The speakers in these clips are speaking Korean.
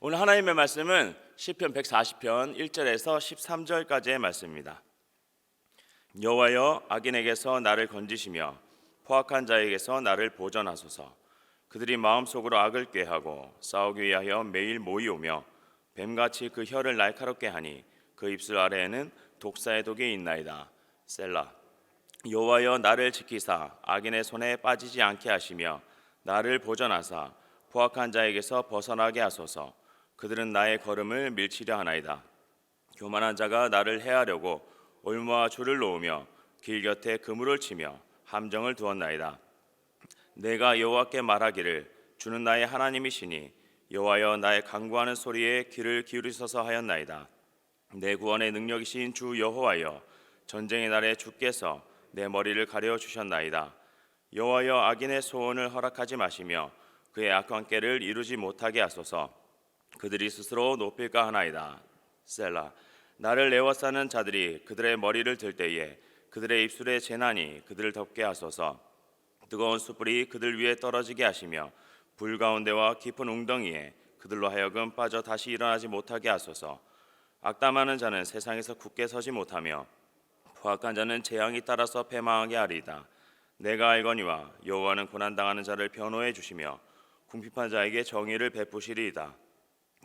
오늘 하나님의 말씀은 시편 140편 1절에서 13절까지의 말씀입니다. 여호와여, 악인에게서 나를 건지시며 포악한 자에게서 나를 보전하소서. 그들이 마음속으로 악을 꾀하고 싸우기 위하여 매일 모이오며 뱀같이 그 혀를 날카롭게 하니 그 입술 아래에는 독사의 독이 있나이다. 셀라. 여호와여, 나를 지키사 악인의 손에 빠지지 않게 하시며 나를 보전하사 포악한 자에게서 벗어나게 하소서. 그들은 나의 걸음을 밀치려 하나이다. 교만한 자가 나를 해하려고 올무와 줄을 놓으며 길 곁에 그물을 치며 함정을 두었나이다. 내가 여호와께 말하기를 주는 나의 하나님이시니 여호와여, 나의 간구하는 소리에 귀를 기울이소서 하였나이다. 내 구원의 능력이신 주 여호와여, 전쟁의 날에 주께서 내 머리를 가려 주셨나이다. 여호와여, 악인의 소원을 허락하지 마시며 그의 악한 꾀를 이루지 못하게 하소서. 그들이 스스로 높일까 하나이다. 셀라. 나를 애워싸는 자들이 그들의 머리를 들 때에 그들의 입술의 재난이 그들을 덮게 하소서. 뜨거운 숯불이 그들 위에 떨어지게 하시며 불 가운데와 깊은 웅덩이에 그들로 하여금 빠져 다시 일어나지 못하게 하소서. 악담하는 자는 세상에서 굳게 서지 못하며 포악한 자는 재앙이 따라서 패망하게 하리이다. 내가 알거니와 여호와는 고난당하는 자를 변호해 주시며 궁핍한 자에게 정의를 베푸시리이다.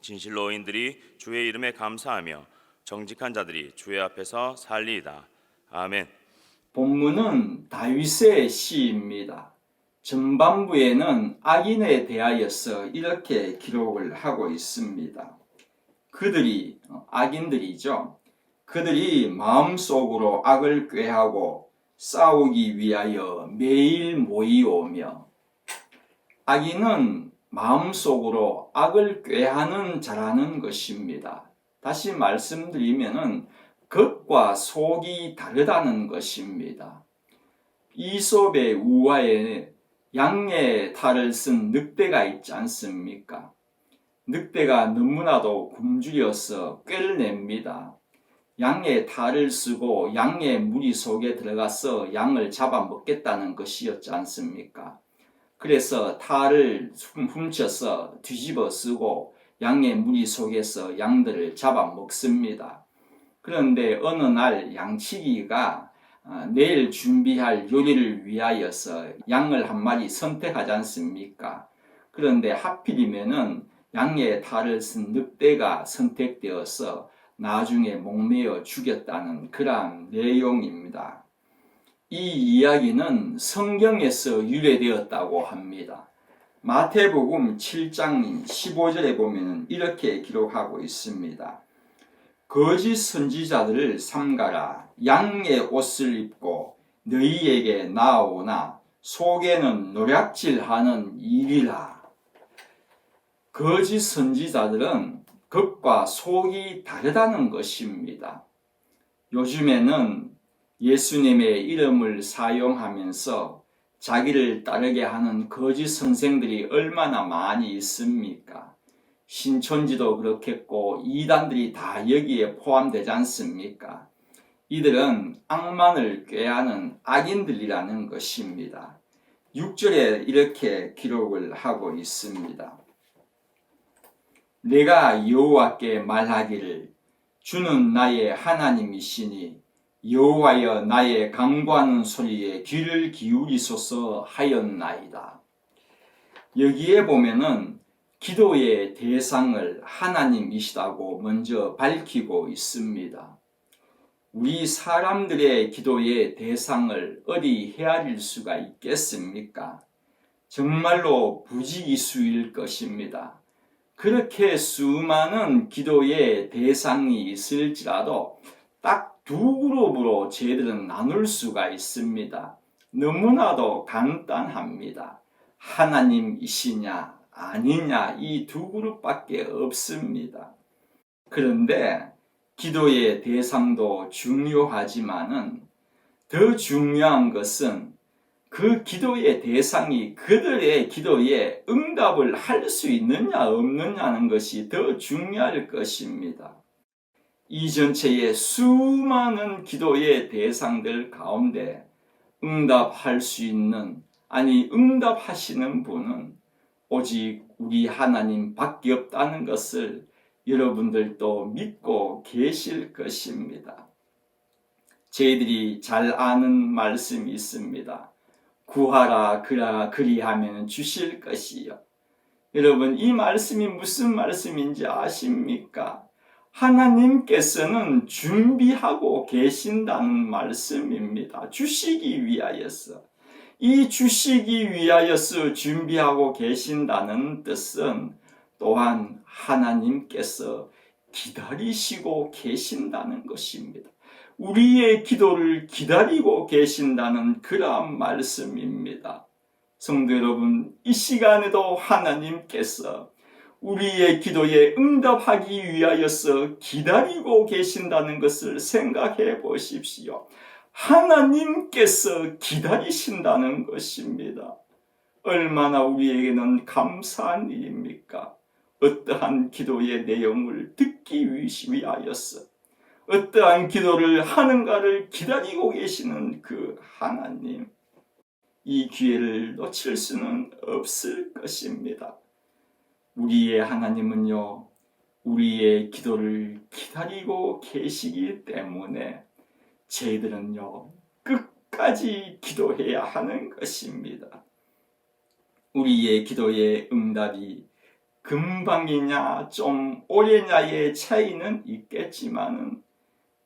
진실로인들이 주의 이름에 감사하며 정직한 자들이 주의 앞에서 살리이다. 아멘. 본문은 다윗의 시입니다. 전반부에는 악인에 대하여서 이렇게 기록을 하고 있습니다. 그들이 악인들이죠. 그들이 마음속으로 악을 꾀하고 싸우기 위하여 매일 모이오며, 악인은 마음속으로 악을 꾀하는 자라는 것입니다. 다시 말씀드리면은 겉과 속이 다르다는 것입니다. 이솝의 우화에 양의 탈을 쓴 늑대가 있지 않습니까? 늑대가 너무나도 굶주려서 꾀를 냅니다. 양의 탈을 쓰고 양의 무리 속에 들어가서 양을 잡아먹겠다는 것이었지 않습니까? 그래서 탈을 훔쳐서 뒤집어 쓰고 양의 무리 속에서 양들을 잡아먹습니다. 그런데 어느 날 양치기가 내일 준비할 요리를 위하여서 양을 한 마리 선택하지 않습니까? 그런데 하필이면은 양의 탈을 쓴 늑대가 선택되어서 나중에 목매어 죽였다는 그러한 내용입니다. 이 이야기는 성경에서 유래되었다고 합니다. 마태복음 7장 15절에 보면 이렇게 기록하고 있습니다. 거짓 선지자들을 삼가라. 양의 옷을 입고 너희에게 나아오나 속에는 노략질하는 일이라. 거짓 선지자들은 겉과 속이 다르다는 것입니다. 요즘에는 예수님의 이름을 사용하면서 자기를 따르게 하는 거짓 선생들이 얼마나 많이 있습니까? 신천지도 그렇겠고 이단들이 다 여기에 포함되지 않습니까? 이들은 악만을 꾀하는 악인들이라는 것입니다. 6절에 이렇게 기록을 하고 있습니다. 내가 여호와께 말하기를 주는 나의 하나님이시니 여호와여, 나의 간구하는 소리에 귀를 기울이소서 하였나이다. 여기에 보면은 기도의 대상을 하나님이시다고 먼저 밝히고 있습니다. 우리 사람들의 기도의 대상을 어디 헤아릴 수가 있겠습니까? 정말로 부지기수일 것입니다. 그렇게 수많은 기도의 대상이 있을지라도 딱 두 그룹으로 저희들은 나눌 수가 있습니다. 너무나도 간단합니다. 하나님이시냐 아니냐, 이 두 그룹밖에 없습니다. 그런데 기도의 대상도 중요하지만은 더 중요한 것은 그 기도의 대상이 그들의 기도에 응답을 할 수 있느냐 없느냐는 것이 더 중요할 것입니다. 이 전체의 수많은 기도의 대상들 가운데 응답할 수 있는, 아니 응답하시는 분은 오직 우리 하나님 밖에 없다는 것을 여러분들도 믿고 계실 것입니다. 저희들이 잘 아는 말씀이 있습니다. 구하라 그리하면 주실 것이요. 여러분, 이 말씀이 무슨 말씀인지 아십니까? 하나님께서는 준비하고 계신다는 말씀입니다. 주시기 위하여서. 이 주시기 위하여서 준비하고 계신다는 뜻은 또한 하나님께서 기다리시고 계신다는 것입니다. 우리의 기도를 기다리고 계신다는 그러한 말씀입니다. 성도 여러분, 이 시간에도 하나님께서 우리의 기도에 응답하기 위하여서 기다리고 계신다는 것을 생각해 보십시오. 하나님께서 기다리신다는 것입니다. 얼마나 우리에게는 감사한 일입니까? 어떠한 기도의 내용을 듣기 위하여서 어떠한 기도를 하는가를 기다리고 계시는 그 하나님, 이 기회를 놓칠 수는 없을 것입니다. 우리의 하나님은요, 우리의 기도를 기다리고 계시기 때문에 저희들은요, 끝까지 기도해야 하는 것입니다. 우리의 기도의 응답이 금방이냐 좀 오래냐의 차이는 있겠지만은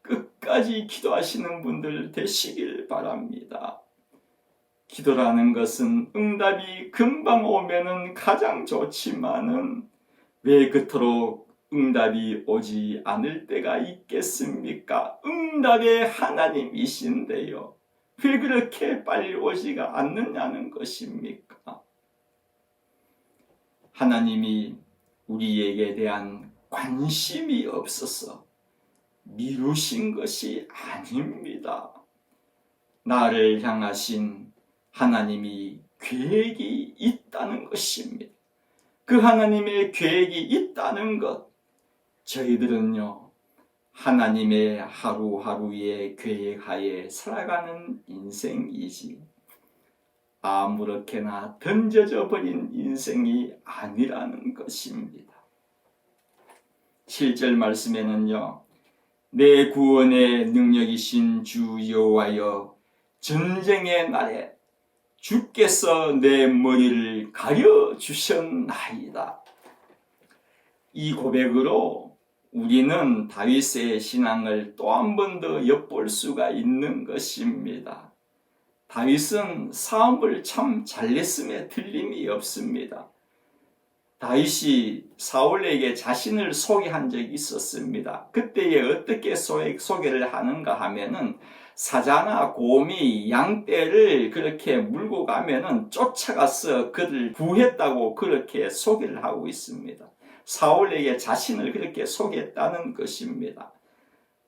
끝까지 기도하시는 분들 되시길 바랍니다. 기도라는 것은 응답이 금방 오면은 가장 좋지만은 왜 그토록 응답이 오지 않을 때가 있겠습니까? 응답의 하나님이신데요. 왜 그렇게 빨리 오지가 않느냐는 것입니까? 하나님이 우리에게 대한 관심이 없어서 미루신 것이 아닙니다. 나를 향하신 하나님이 계획이 있다는 것입니다. 그 하나님의 계획이 있다는 것, 저희들은요, 하나님의 하루하루의 계획하에 살아가는 인생이지 아무렇게나 던져져 버린 인생이 아니라는 것입니다. 7절 말씀에는요, 내 구원의 능력이신 주 여호와여, 전쟁의 날에 주께서 내 머리를 가려주셨나이다. 이 고백으로 우리는 다윗의 신앙을 또 한 번 더 엿볼 수가 있는 것입니다. 다윗은 싸움을 참 잘했음에 틀림이 없습니다. 다윗이 사울에게 자신을 소개한 적이 있었습니다. 그때에 어떻게 소개를 하는가 하면은 사자나 곰이 양떼를 그렇게 물고 가면은 쫓아가서 그를 구했다고 그렇게 소개를 하고 있습니다. 사울에게 자신을 그렇게 소개했다는 것입니다.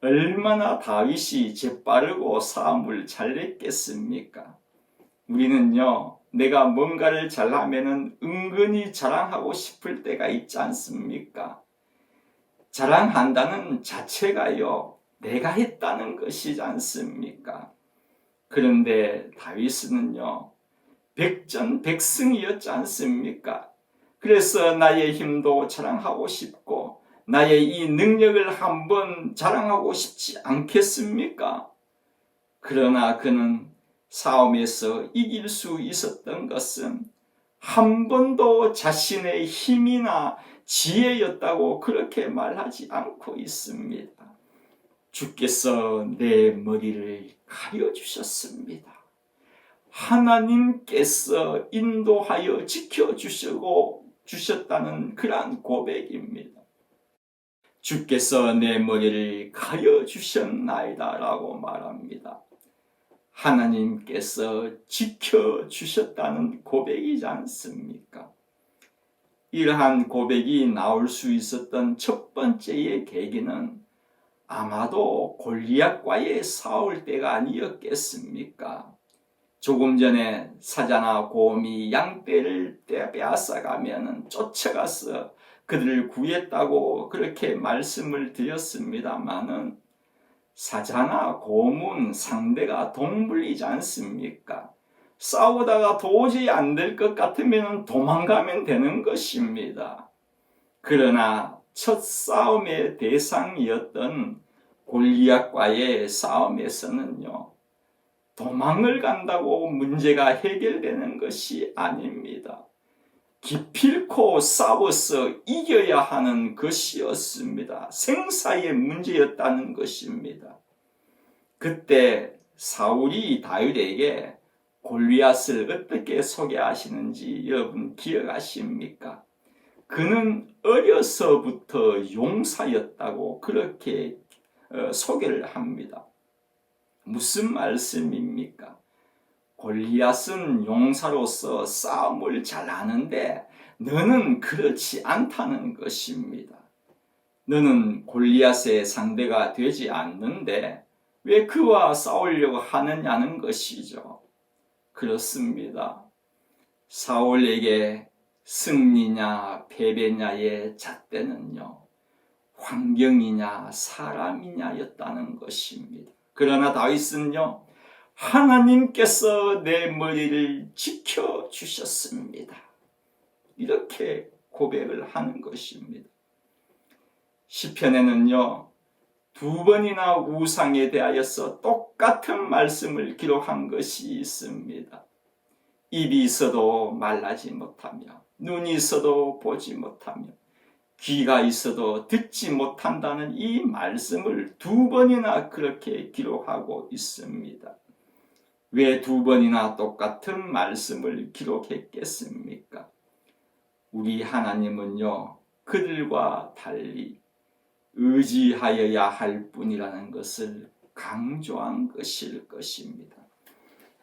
얼마나 다윗이 재빠르고 싸움을 잘했겠습니까? 우리는요, 내가 뭔가를 잘하면은 은근히 자랑하고 싶을 때가 있지 않습니까? 자랑한다는 자체가요, 내가 했다는 것이지 않습니까? 그런데 다윗은요, 백전백승이었지 않습니까? 그래서 나의 힘도 자랑하고 싶고 나의 이 능력을 한번 자랑하고 싶지 않겠습니까? 그러나 그는 싸움에서 이길 수 있었던 것은 한 번도 자신의 힘이나 지혜였다고 그렇게 말하지 않고 있습니다. 주께서 내 머리를 가려주셨습니다. 하나님께서 인도하여 지켜주셨다는 그러한 고백입니다. 주께서 내 머리를 가려주셨나이다 라고 말합니다. 하나님께서 지켜주셨다는 고백이지 않습니까? 이러한 고백이 나올 수 있었던 첫 번째의 계기는 아마도 골리앗과의 싸울 때가 아니었겠습니까? 조금 전에 사자나 곰이 양떼를 빼앗아가면 쫓아가서 그들을 구했다고 그렇게 말씀을 드렸습니다마는 사자나 곰은 상대가 동물이지 않습니까? 싸우다가 도저히 안 될 것 같으면 도망가면 되는 것입니다. 그러나 첫 싸움의 대상이었던 골리앗과의 싸움에서는요, 도망을 간다고 문제가 해결되는 것이 아닙니다. 기필코 싸워서 이겨야 하는 것이었습니다. 생사의 문제였다는 것입니다. 그때 사울이 다윗에게 골리앗을 어떻게 소개하시는지 여러분 기억하십니까? 그는 어려서부터 용사였다고 그렇게 소개를 합니다. 무슨 말씀입니까? 골리앗은 용사로서 싸움을 잘하는데 너는 그렇지 않다는 것입니다. 너는 골리앗의 상대가 되지 않는데 왜 그와 싸우려고 하느냐는 것이죠. 그렇습니다. 사울에게 승리냐 패배냐의 잣대는요, 환경이냐 사람이냐였다는 것입니다. 그러나 다윗은요, 하나님께서 내 머리를 지켜주셨습니다. 이렇게 고백을 하는 것입니다. 시편에는요, 2번이나 우상에 대하여서 똑같은 말씀을 기록한 것이 있습니다. 입이 있어도 말하지 못하며, 눈이 있어도 보지 못하며, 귀가 있어도 듣지 못한다는 이 말씀을 2번이나 그렇게 기록하고 있습니다. 왜 2번이나 똑같은 말씀을 기록했겠습니까? 우리 하나님은요, 그들과 달리 의지하여야 할 뿐이라는 것을 강조한 것일 것입니다.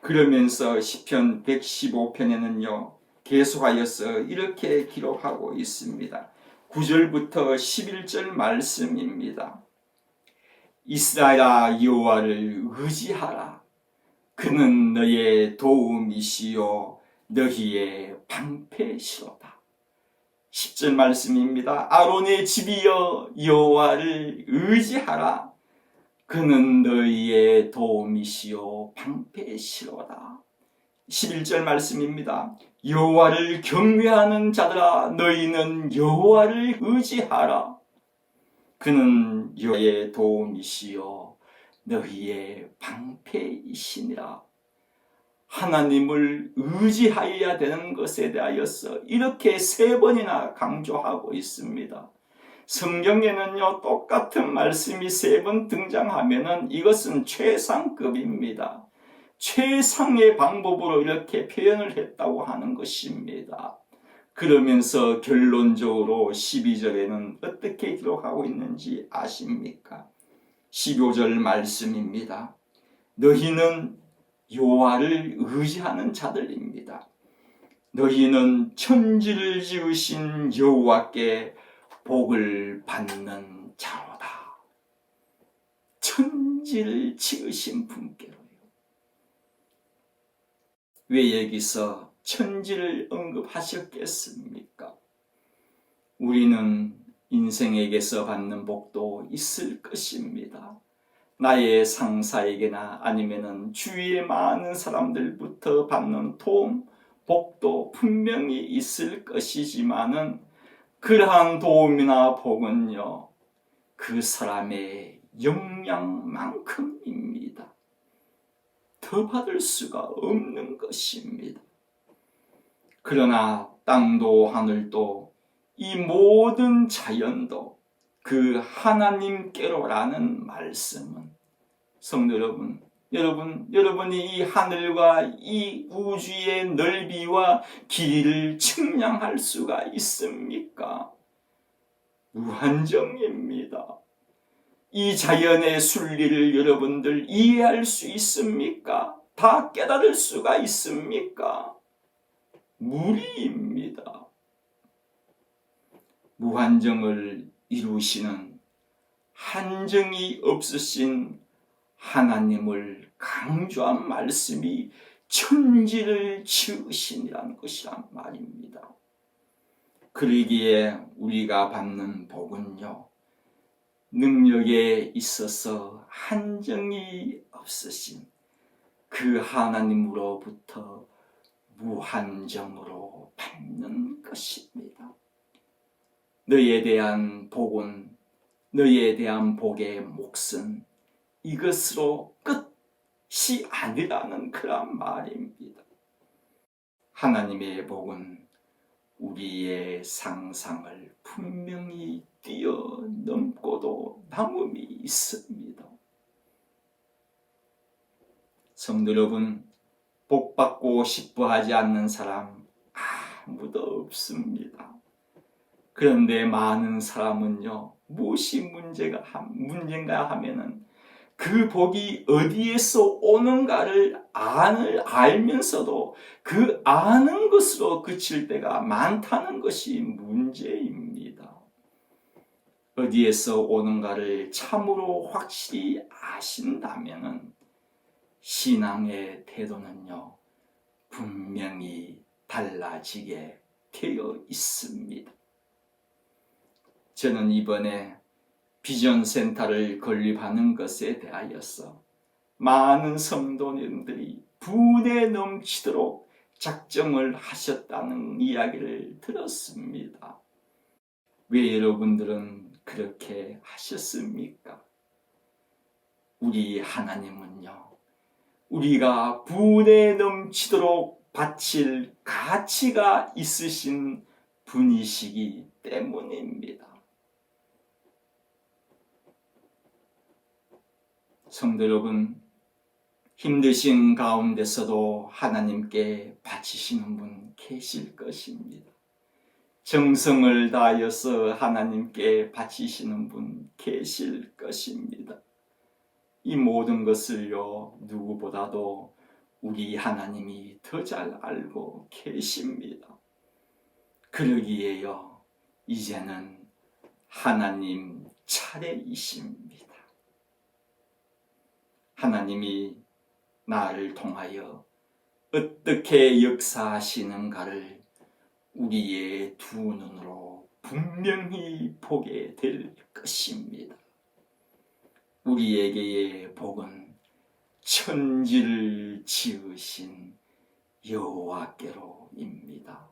그러면서 시편 115편에는요, 계속하여서 이렇게 기록하고 있습니다. 9절부터 11절 말씀입니다. 이스라엘아, 여호와를 의지하라. 그는 너의 도움이시요 너희의 방패시로다. 10절 말씀입니다. 아론의 집이여, 여호와를 의지하라. 그는 너희의 도움이시요 방패시로다. 11절 말씀입니다. 여호와를 경외하는 자들아, 너희는 여호와를 의지하라. 그는 여호와의 도움이시요 너희의 방패이시니라. 하나님을 의지하여야 되는 것에 대하여서 이렇게 3번이나 강조하고 있습니다. 성경에는요, 똑같은 말씀이 3번 등장하면은 이것은 최상급입니다. 최상의 방법으로 이렇게 표현을 했다고 하는 것입니다. 그러면서 결론적으로 12절에는 어떻게 기록하고 있는지 아십니까? 15절 말씀입니다. 너희는 여호와를 의지하는 자들입니다. 너희는 천지를 지으신 여호와께 복을 받는 자로다. 천지를 지으신 분께로요. 왜 여기서 천지를 언급하셨겠습니까? 우리는 인생에게서 받는 복도 있을 것입니다. 나의 상사에게나 아니면은 주위의 많은 사람들부터 받는 도움, 복도 분명히 있을 것이지만은 그러한 도움이나 복은요, 그 사람의 역량만큼입니다. 더 받을 수가 없는 것입니다. 그러나 땅도 하늘도 이 모든 자연도 그 하나님께로라는 말씀은 성도 여러분이 이 하늘과 이 우주의 넓이와 길이를 측량할 수가 있습니까? 무한정입니다. 이 자연의 순리를 여러분들 이해할 수 있습니까? 다 깨달을 수가 있습니까? 무리입니다. 무한정을 이루시는 한정이 없으신 하나님을 강조한 말씀이 천지를 지으시니라는 것이란 말입니다. 그러기에 우리가 받는 복은요, 능력에 있어서 한정이 없으신 그 하나님으로부터 무한정으로 받는 것입니다. 너희에 대한 복은, 너희에 대한 복의 몫은 이것으로 끝이 아니라는 그런 말입니다. 하나님의 복은 우리의 상상을 분명히 뛰어넘고도 남음이 있습니다. 성도 여러분, 복받고 싶어 하지 않는 사람 아무도 없습니다. 그런데 많은 사람은요, 무엇이 문제인가 하면은 그 복이 어디에서 오는가를 알면서도 그 아는 것으로 그칠 때가 많다는 것이 문제입니다. 어디에서 오는가를 참으로 확실히 아신다면은 신앙의 태도는요, 분명히 달라지게 되어 있습니다. 저는 이번에 비전센터를 건립하는 것에 대하여서 많은 성도님들이 분에 넘치도록 작정을 하셨다는 이야기를 들었습니다. 왜 여러분들은 그렇게 하셨습니까? 우리 하나님은요, 우리가 분에 넘치도록 바칠 가치가 있으신 분이시기 때문입니다. 성도 여러분, 힘드신 가운데서도 하나님께 바치시는 분 계실 것입니다. 정성을 다하여서 하나님께 바치시는 분 계실 것입니다. 이 모든 것을요, 누구보다도 우리 하나님이 더 잘 알고 계십니다. 그러기에요, 이제는 하나님 차례이십니다. 하나님이 나를 통하여 어떻게 역사하시는가를 우리의 두 눈으로 분명히 보게 될 것입니다. 우리에게의 복은 천지를 지으신 여호와께로입니다.